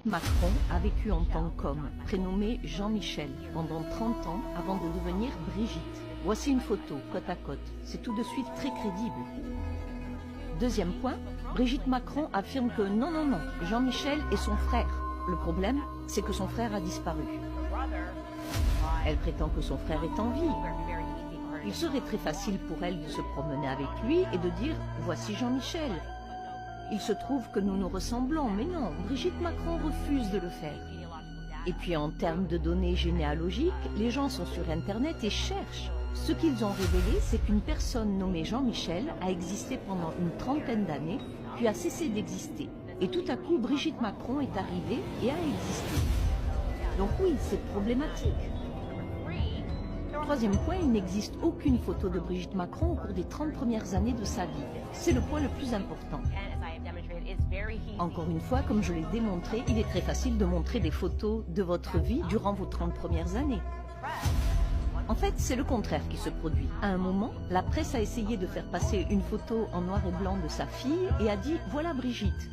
Macron a vécu en tant qu'homme, prénommé Jean-Michel, pendant 30 ans avant de devenir Brigitte. Voici une photo, côte à côte. C'est tout de suite très crédible. Deuxième point, Brigitte Macron affirme que non, Jean-Michel est son frère. Le problème, c'est que son frère a disparu. Elle prétend que son frère est en vie. Il serait très facile pour elle de se promener avec lui et de dire « Voici Jean-Michel ». Il se trouve que nous nous ressemblons, mais non, Brigitte Macron refuse de le faire. Et puis en termes de données généalogiques, les gens sont sur Internet et cherchent. Ce qu'ils ont révélé, c'est qu'une personne nommée Jean-Michel a existé pendant une trentaine d'années, puis a cessé d'exister. Et tout à coup, Brigitte Macron est arrivée et a existé. Donc oui, c'est problématique. Troisième point, il n'existe aucune photo de Brigitte Macron au cours des 30 premières années de sa vie. C'est le point le plus important. Encore une fois, comme je l'ai démontré, il est très facile de montrer des photos de votre vie durant vos 30 premières années. En fait, c'est le contraire qui se produit. À un moment, la presse a essayé de faire passer une photo en noir et blanc de sa fille et a dit « Voilà Brigitte ».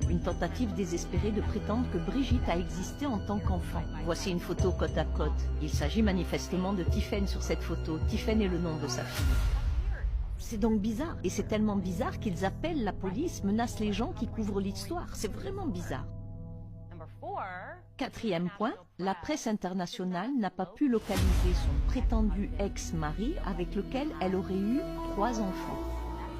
Une tentative désespérée de prétendre que Brigitte a existé en tant qu'enfant. Voici une photo côte à côte. Il s'agit manifestement de Tiphaine sur cette photo. Tiphaine est le nom de sa fille. C'est donc bizarre. Et c'est tellement bizarre qu'ils appellent la police, menacent les gens qui couvrent l'histoire. C'est vraiment bizarre. Quatrième point, la presse internationale n'a pas pu localiser son prétendu ex-mari avec lequel elle aurait eu 3 enfants.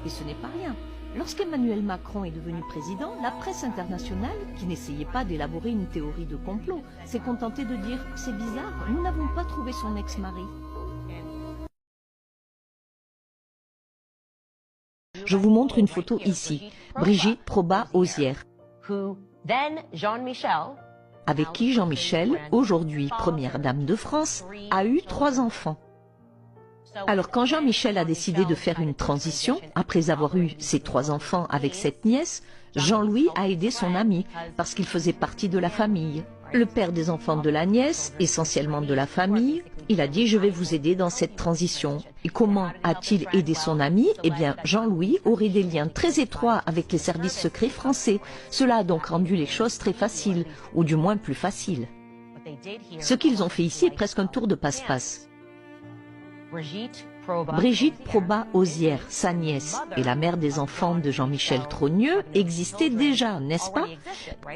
Et ce n'est pas rien. Lorsqu'Emmanuel Macron est devenu président, la presse internationale, qui n'essayait pas d'élaborer une théorie de complot, s'est contentée de dire « C'est bizarre, nous n'avons pas trouvé son ex-mari ». Je vous montre une photo ici. Brigitte Probat-Osière, avec qui Jean-Michel, aujourd'hui première dame de France, a eu 3 enfants. Alors quand Jean-Michel a décidé de faire une transition, après avoir eu ses 3 enfants avec cette nièce, Jean-Louis a aidé son ami, parce qu'il faisait partie de la famille. Le père des enfants de la nièce, essentiellement de la famille, il a dit « Je vais vous aider dans cette transition ». Et comment a-t-il aidé son ami? Eh bien, Jean-Louis aurait des liens très étroits avec les services secrets français. Cela a donc rendu les choses très faciles, ou du moins plus faciles. Ce qu'ils ont fait ici est presque un tour de passe-passe. Brigitte Probat-Osière, sa nièce et la mère des enfants de Jean-Michel Trogneux, existaient déjà, n'est-ce pas?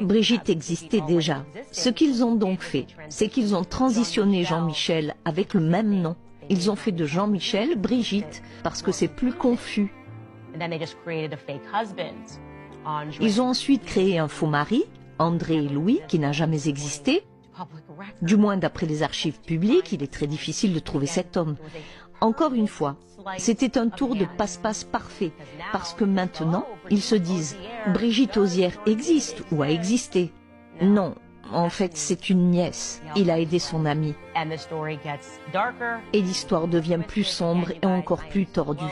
Brigitte existait déjà. Ce qu'ils ont donc fait, c'est qu'ils ont transitionné Jean-Michel avec le même nom. Ils ont fait de Jean-Michel Brigitte, parce que c'est plus confus. Ils ont ensuite créé un faux mari, André Louis, qui n'a jamais existé. Du moins d'après les archives publiques, il est très difficile de trouver cet homme. Encore une fois, c'était un tour de passe-passe parfait, parce que maintenant, ils se disent « Brigitte Osière existe ou a existé ». Non, en fait, c'est une nièce. Il a aidé son ami. Et l'histoire devient plus sombre et encore plus tordue.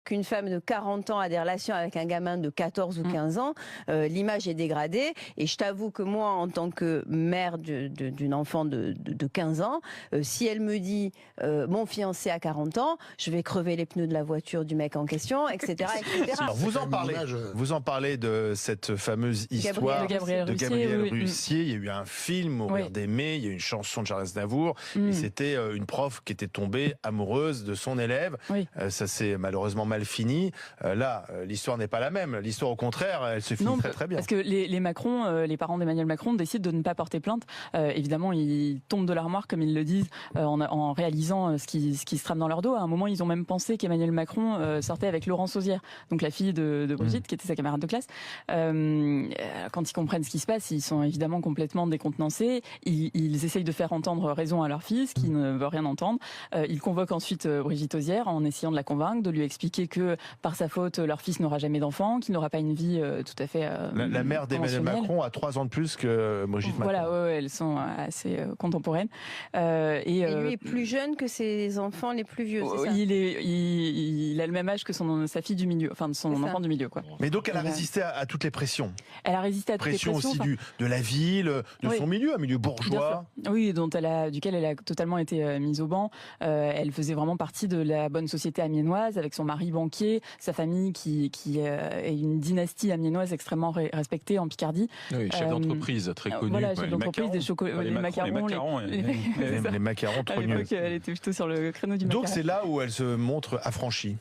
Qu'une femme de 40 ans a des relations avec un gamin de 14 ou 15 ans, l'image est dégradée. Et je t'avoue que moi, en tant que mère d'une enfant de 15 ans, si elle me dit mon fiancé a 40 ans, je vais crever les pneus de la voiture du mec en question, etc. etc. Alors vous en parlez de cette fameuse histoire de Gabriel Russier. Il y a eu un film, Mourir d'aimer, il y a eu une chanson de Charles Aznavour. Et c'était une prof qui était tombée amoureuse de son élève. Ça s'est malheureusement mal fini. Là, l'histoire n'est pas la même. L'histoire, au contraire, elle se finit très bien. Parce que les Macron, les parents d'Emmanuel Macron décident de ne pas porter plainte. Évidemment, ils tombent de l'armoire, comme ils le disent, en réalisant ce qui se trame dans leur dos. À un moment, ils ont même pensé qu'Emmanuel Macron sortait avec Laurence Osière, donc la fille de Brigitte, qui était sa camarade de classe. Quand ils comprennent ce qui se passe, ils sont évidemment complètement décontenancés. Ils essayent de faire entendre raison à leur fils, qui ne veut rien entendre. Ils convoquent ensuite Brigitte Osière en essayant de la convaincre, de lui expliquer que par sa faute, leur fils n'aura jamais d'enfant, qu'il n'aura pas une vie tout à fait la mère d'Emmanuel Macron a 3 ans de plus que Brigitte Macron. Voilà, elles sont assez contemporaines. Et lui est plus jeune que ses enfants les plus vieux, c'est ça? Il a le même âge que sa fille du milieu, enfin de son enfant du milieu, quoi. Mais donc elle a résisté à toutes les pressions. Elle a résisté à toutes les pressions. Aussi de la ville, de son milieu, un milieu bourgeois. Oui, duquel elle a totalement été mise au banc. Elle faisait vraiment partie de la bonne société amiénoise, avec son mari mari banquier, sa famille qui est une dynastie amiénoise extrêmement respectée en Picardie. Oui, chef d'entreprise très connu. Voilà, chef d'entreprise, les macarons. Les macarons trop nuls. Elle était plutôt sur le créneau du macaron. Donc c'est là où elle se montre affranchie.